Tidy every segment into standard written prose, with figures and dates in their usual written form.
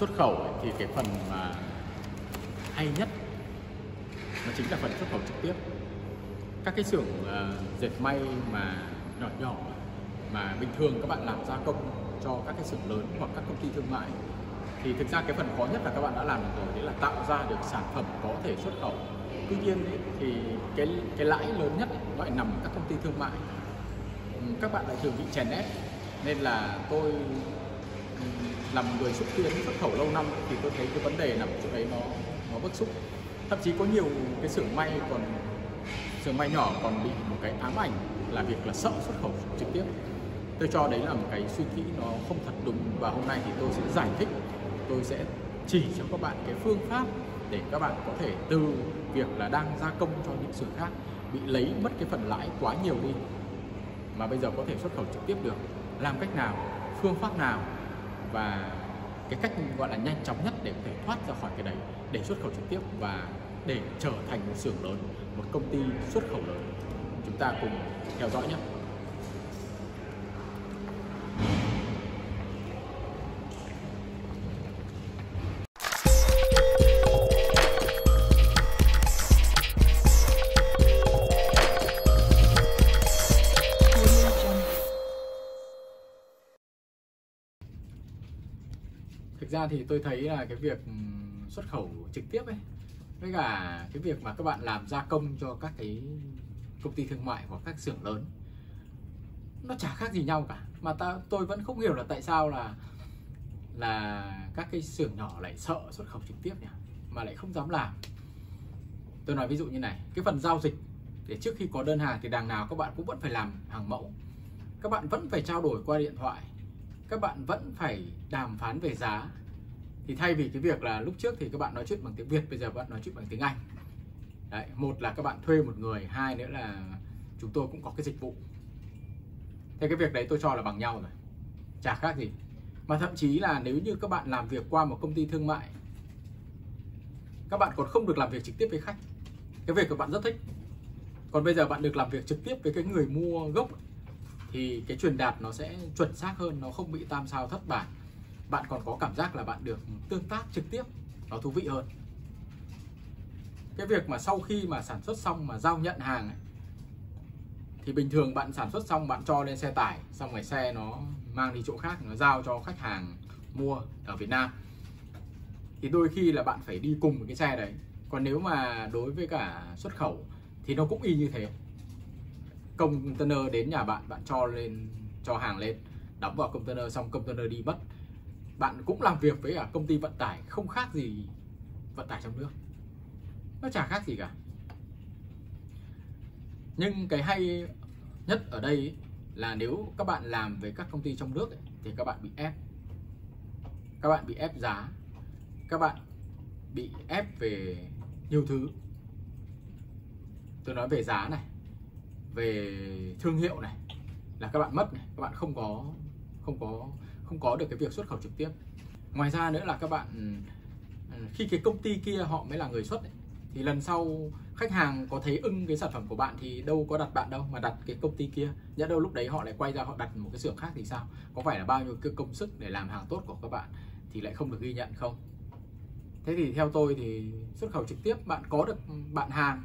Xuất khẩu ấy, thì cái phần mà hay nhất nó chính là phần xuất khẩu trực tiếp. Các cái xưởng dệt may mà nhỏ nhỏ mà bình thường các bạn làm gia công cho các cái xưởng lớn hoặc các công ty thương mại, thì thực ra cái phần khó nhất là các bạn đã làm được rồi, đấy là tạo ra được sản phẩm có thể xuất khẩu. Tuy nhiên ấy, thì cái lãi lớn nhất ấy, lại nằm ở các công ty thương mại. Các bạn lại thường bị chèn ép, nên là tôi làm người xúc tiến xuất khẩu lâu năm thì tôi thấy cái vấn đề nằm ở chỗ đấy nó bức xúc. Thậm chí có nhiều cái xưởng may nhỏ còn bị một cái ám ảnh là việc là sợ xuất khẩu trực tiếp. Tôi cho đấy là một cái suy nghĩ nó không thật đúng, và hôm nay thì tôi sẽ giải thích, tôi sẽ chỉ cho các bạn cái phương pháp để các bạn có thể từ việc là đang gia công cho những xưởng khác bị lấy mất cái phần lãi quá nhiều đi, mà bây giờ có thể xuất khẩu trực tiếp được. Làm cách nào, phương pháp nào, và cái cách gọi là nhanh chóng nhất để có thể thoát ra khỏi cái đấy, để xuất khẩu trực tiếp và để trở thành một xưởng lớn, một công ty xuất khẩu lớn. Chúng ta cùng theo dõi nhé. Thực ra thì tôi thấy là cái việc xuất khẩu trực tiếp ấy, với cả cái việc mà các bạn làm gia công cho các cái công ty thương mại hoặc các xưởng lớn, nó chả khác gì nhau cả. Mà tôi vẫn không hiểu là tại sao là các cái xưởng nhỏ lại sợ xuất khẩu trực tiếp nhỉ, mà lại không dám làm. Tôi nói ví dụ như này, cái phần giao dịch để trước khi có đơn hàng thì đằng nào các bạn cũng vẫn phải làm hàng mẫu, các bạn vẫn phải trao đổi qua điện thoại, các bạn vẫn phải đàm phán về giá. Thì thay vì cái việc là lúc trước thì các bạn nói chuyện bằng tiếng Việt, bây giờ các bạn nói chuyện bằng tiếng Anh. Đấy, một là các bạn thuê một người, hai nữa là chúng tôi cũng có cái dịch vụ. Thế cái việc đấy tôi cho là bằng nhau rồi, chả khác gì. Mà thậm chí là nếu như các bạn làm việc qua một công ty thương mại, các bạn còn không được làm việc trực tiếp với khách. Cái việc của bạn rất thích. Còn bây giờ bạn được làm việc trực tiếp với cái người mua gốc, thì cái truyền đạt nó sẽ chuẩn xác hơn, nó không bị tam sao thất bản. Bạn còn có cảm giác là bạn được tương tác trực tiếp, nó thú vị hơn. Cái việc mà sau khi mà sản xuất xong mà giao nhận hàng ấy, thì bình thường bạn sản xuất xong bạn cho lên xe tải, xong rồi xe nó mang đi chỗ khác, nó giao cho khách hàng mua ở Việt Nam, thì đôi khi là bạn phải đi cùng với cái xe đấy. Còn nếu mà đối với cả xuất khẩu thì nó cũng y như thế. Container đến nhà bạn, bạn cho hàng lên, đóng vào container, xong container đi mất. Bạn cũng làm việc với cả công ty vận tải, không khác gì vận tải trong nước, nó chả khác gì cả. Nhưng cái hay nhất ở đây ấy, là nếu các bạn làm với các công ty trong nước ấy, thì các bạn bị ép. Các bạn bị ép giá, các bạn bị ép về nhiều thứ. Tôi nói về giá này, về thương hiệu này, là các bạn mất này, các bạn không có được cái việc xuất khẩu trực tiếp. Ngoài ra nữa là các bạn, khi cái công ty kia họ mới là người xuất ấy, thì lần sau khách hàng có thấy ưng cái sản phẩm của bạn thì đâu có đặt bạn đâu, mà đặt cái công ty kia. Nhỡ đâu lúc đấy họ lại quay ra họ đặt một cái xưởng khác thì sao? Có phải là bao nhiêu cái công sức để làm hàng tốt của các bạn thì lại không được ghi nhận không? Thế thì theo tôi thì xuất khẩu trực tiếp, bạn có được bạn hàng,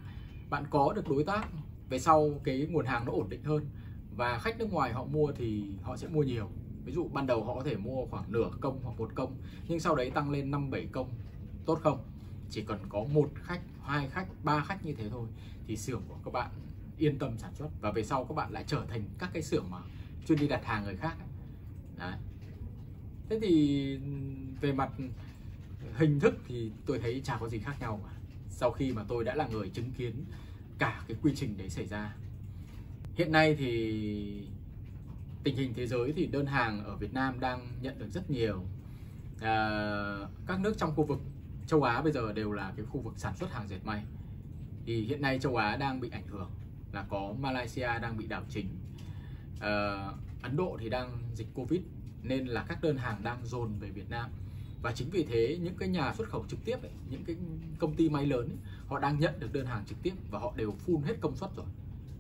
bạn có được đối tác, về sau cái nguồn hàng nó ổn định hơn, và khách nước ngoài họ mua thì họ sẽ mua nhiều. Ví dụ ban đầu họ có thể mua khoảng nửa công hoặc một công, nhưng sau đấy tăng lên 5-7 công, tốt không? Chỉ cần có một khách, hai khách, ba khách như thế thôi thì xưởng của các bạn yên tâm sản xuất, và về sau các bạn lại trở thành các cái xưởng mà chuyên đi đặt hàng người khác. Đấy. Thế thì về mặt hình thức thì tôi thấy chả có gì khác nhau cả, sau khi mà tôi đã là người chứng kiến cả cái quy trình đấy xảy ra. Hiện nay thì tình hình thế giới thì đơn hàng ở Việt Nam đang nhận được rất nhiều. Các nước trong khu vực châu Á bây giờ đều là cái khu vực sản xuất hàng dệt may. Thì hiện nay châu Á đang bị ảnh hưởng, là có Malaysia đang bị đảo chính, Ấn Độ thì đang dịch Covid, nên là các đơn hàng đang dồn về Việt Nam. Và chính vì thế những cái nhà xuất khẩu trực tiếp ấy, những cái công ty may lớn ấy, họ đang nhận được đơn hàng trực tiếp và họ đều full hết công suất rồi.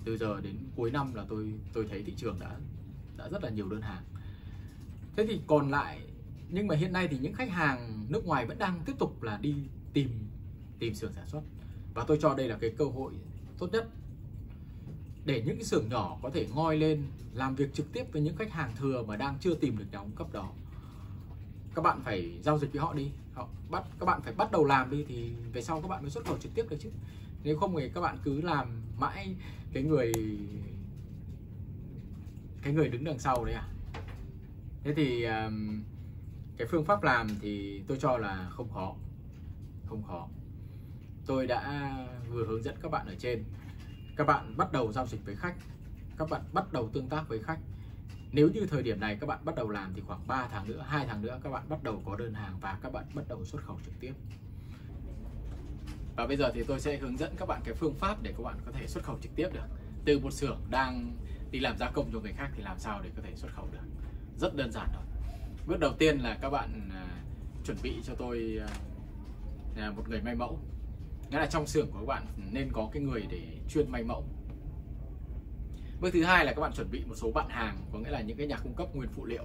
Từ giờ đến cuối năm là tôi thấy thị trường đã rất là nhiều đơn hàng. Thế thì còn lại Nhưng mà hiện nay thì những khách hàng nước ngoài vẫn đang tiếp tục là đi tìm xưởng sản xuất, và tôi cho đây là cái cơ hội tốt nhất để những cái xưởng nhỏ có thể ngoi lên làm việc trực tiếp với những khách hàng thừa mà đang chưa tìm được nhà cung cấp đó. Các bạn phải giao dịch với họ đi, các bạn phải bắt đầu làm đi thì về sau các bạn mới xuất khẩu trực tiếp được chứ. Nếu không thì các bạn cứ làm mãi cái người đứng đằng sau đấy à. Thế thì cái phương pháp làm thì tôi cho là không khó. Tôi đã vừa hướng dẫn các bạn ở trên. Các bạn bắt đầu giao dịch với khách, các bạn bắt đầu tương tác với khách. Nếu như thời điểm này các bạn bắt đầu làm thì khoảng 3 tháng nữa, 2 tháng nữa các bạn bắt đầu có đơn hàng và các bạn bắt đầu xuất khẩu trực tiếp. Và bây giờ thì tôi sẽ hướng dẫn các bạn cái phương pháp để các bạn có thể xuất khẩu trực tiếp được. Từ một xưởng đang đi làm gia công cho người khác thì làm sao để có thể xuất khẩu được. Rất đơn giản thôi. Bước đầu tiên là các bạn chuẩn bị cho tôi một người may mẫu. Nghĩa là trong xưởng của các bạn nên có cái người để chuyên may mẫu. Bước thứ hai là các bạn chuẩn bị một số bạn hàng, có nghĩa là những cái nhà cung cấp nguyên phụ liệu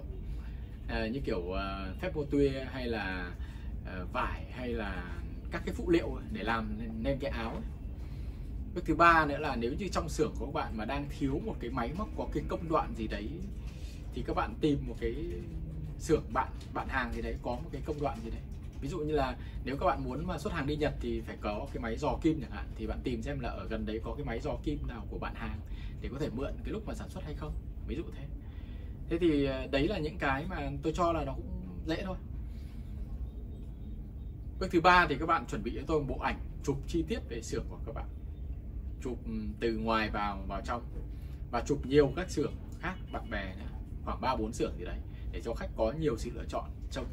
như kiểu phép mô tuya hay là vải hay là các cái phụ liệu để làm nên cái áo ấy. Bước thứ ba nữa là nếu như trong xưởng của các bạn mà đang thiếu một cái máy móc có cái công đoạn gì đấy thì các bạn tìm một cái xưởng bạn hàng gì đấy có một cái công đoạn gì đấy. Ví dụ như là nếu các bạn muốn mà xuất hàng đi Nhật thì phải có cái máy dò kim chẳng hạn, thì bạn tìm xem là ở gần đấy có cái máy dò kim nào của bạn hàng để có thể mượn cái lúc mà sản xuất hay không, ví dụ thế. Thế thì đấy là những cái mà tôi cho là nó cũng dễ thôi. Bước thứ ba thì các bạn chuẩn bị cho tôi một bộ ảnh chụp chi tiết về xưởng của các bạn, chụp từ ngoài vào trong và chụp nhiều các xưởng khác bạn bè nữa, khoảng 3-4 xưởng gì đấy để cho khách có nhiều sự lựa chọn, trông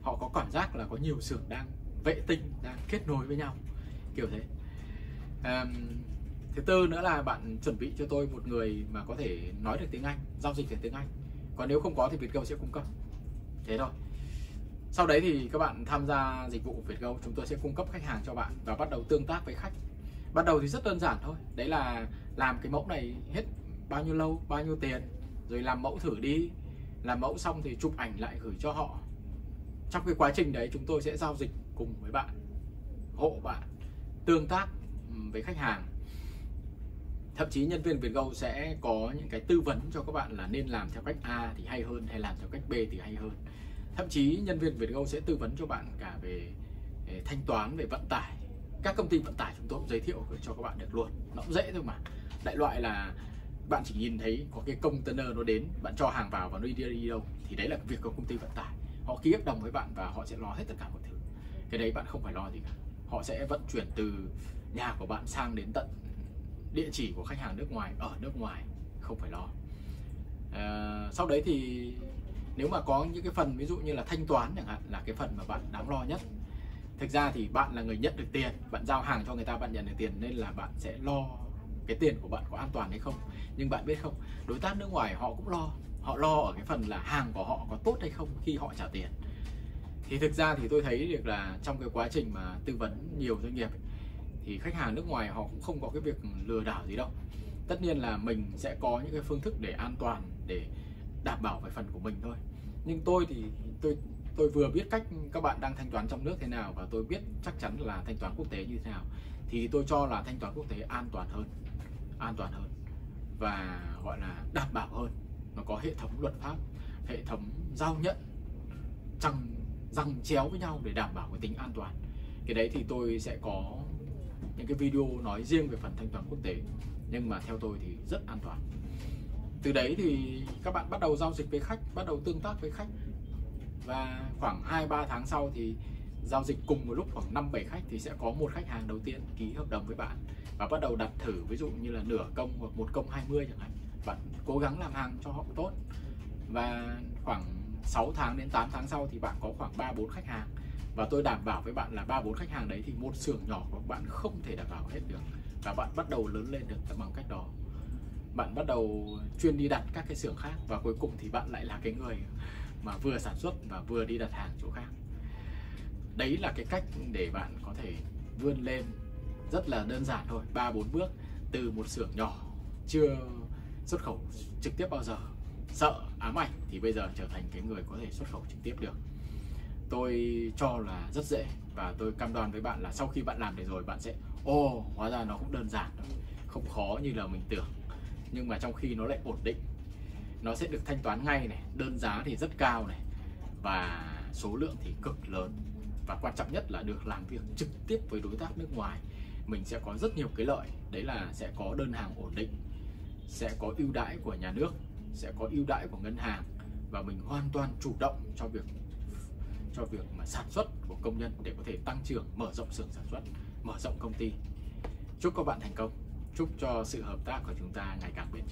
họ có cảm giác là có nhiều xưởng đang vệ tinh, đang kết nối với nhau kiểu thế. Thứ tư nữa là bạn chuẩn bị cho tôi một người mà có thể nói được tiếng Anh, giao dịch được tiếng Anh. Còn nếu không có thì Vietgo sẽ cung cấp. Thế thôi. Sau đấy thì các bạn tham gia dịch vụ của Vietgo, chúng tôi sẽ cung cấp khách hàng cho bạn và bắt đầu tương tác với khách. Bắt đầu thì rất đơn giản thôi. Đấy là làm cái mẫu này hết bao nhiêu lâu, bao nhiêu tiền, rồi làm mẫu thử đi. Làm mẫu xong thì chụp ảnh lại gửi cho họ. Trong cái quá trình đấy chúng tôi sẽ giao dịch cùng với bạn, hộ bạn, tương tác với khách hàng. Thậm chí nhân viên Vietgo sẽ có những cái tư vấn cho các bạn là nên làm theo cách A thì hay hơn hay làm theo cách B thì hay hơn. Thậm chí nhân viên Vietgo sẽ tư vấn cho bạn cả về thanh toán, về vận tải. Các công ty vận tải chúng tôi cũng giới thiệu cho các bạn được luôn. Nó cũng dễ thôi mà. Đại loại là bạn chỉ nhìn thấy có cái container nó đến, bạn cho hàng vào và nó đi đâu thì đấy là việc của công ty vận tải. Họ ký hợp đồng với bạn và họ sẽ lo hết tất cả mọi thứ. Cái đấy bạn không phải lo gì cả. Họ sẽ vận chuyển từ nhà của bạn sang đến tận địa chỉ của khách hàng nước ngoài ở nước ngoài, không phải lo. Sau đấy thì nếu mà có những cái phần ví dụ như là thanh toán chẳng hạn là cái phần mà bạn đáng lo nhất. Thực ra thì bạn là người nhận được tiền, bạn giao hàng cho người ta, bạn nhận được tiền nên là bạn sẽ lo cái tiền của bạn có an toàn hay không. Nhưng bạn biết không, đối tác nước ngoài họ cũng lo. Họ lo ở cái phần là hàng của họ có tốt hay không khi họ trả tiền. Thì thực ra thì tôi thấy được là trong cái quá trình mà tư vấn nhiều doanh nghiệp ấy, thì khách hàng nước ngoài họ cũng không có cái việc lừa đảo gì đâu. Tất nhiên là mình sẽ có những cái phương thức để an toàn, để đảm bảo về phần của mình thôi. Nhưng tôi thì tôi vừa biết cách các bạn đang thanh toán trong nước thế nào và tôi biết chắc chắn là thanh toán quốc tế như thế nào, thì tôi cho là thanh toán quốc tế an toàn hơn và gọi là đảm bảo hơn. Nó có hệ thống luật pháp, hệ thống giao nhận răng chéo với nhau để đảm bảo cái tính an toàn. Cái đấy thì tôi sẽ có những cái video nói riêng về phần thanh toán quốc tế, nhưng mà theo tôi thì rất an toàn. Từ đấy thì các bạn bắt đầu giao dịch với khách, bắt đầu tương tác với khách, và khoảng 2-3 tháng sau thì giao dịch cùng một lúc khoảng 5-7 khách thì sẽ có một khách hàng đầu tiên ký hợp đồng với bạn và bắt đầu đặt thử, ví dụ như là nửa công hoặc 1 công 20 chẳng hạn. Bạn cố gắng làm hàng cho họ tốt, và khoảng 6 tháng đến 8 tháng sau thì bạn có khoảng 3-4 khách hàng. Và tôi đảm bảo với bạn là 3-4 khách hàng đấy thì một xưởng nhỏ của bạn không thể đảm bảo hết được. Và bạn bắt đầu lớn lên được bằng cách đó. Bạn bắt đầu chuyên đi đặt các cái xưởng khác, và cuối cùng thì bạn lại là cái người mà vừa sản xuất và vừa đi đặt hàng chỗ khác. Đấy là cái cách để bạn có thể vươn lên rất là đơn giản thôi, 3-4 bước. Từ một xưởng nhỏ chưa xuất khẩu trực tiếp bao giờ, sợ ám ảnh, thì bây giờ trở thành cái người có thể xuất khẩu trực tiếp được. tôi cho là rất dễ, và tôi cam đoan với bạn là sau khi bạn làm được rồi bạn sẽ hóa ra nó cũng đơn giản, không khó như là mình tưởng. Nhưng mà trong khi nó lại ổn định, nó sẽ được thanh toán ngay này, đơn giá thì rất cao này, và số lượng thì cực lớn, và quan trọng nhất là được làm việc trực tiếp với đối tác nước ngoài. Mình sẽ có rất nhiều cái lợi, đấy là sẽ có đơn hàng ổn định, sẽ có ưu đãi của nhà nước, sẽ có ưu đãi của ngân hàng, và mình hoàn toàn chủ động cho việc mà sản xuất của công nhân để có thể tăng trưởng, mở rộng xưởng sản xuất, mở rộng công ty. Chúc các bạn thành công, chúc cho sự hợp tác của chúng ta ngày càng bền vững.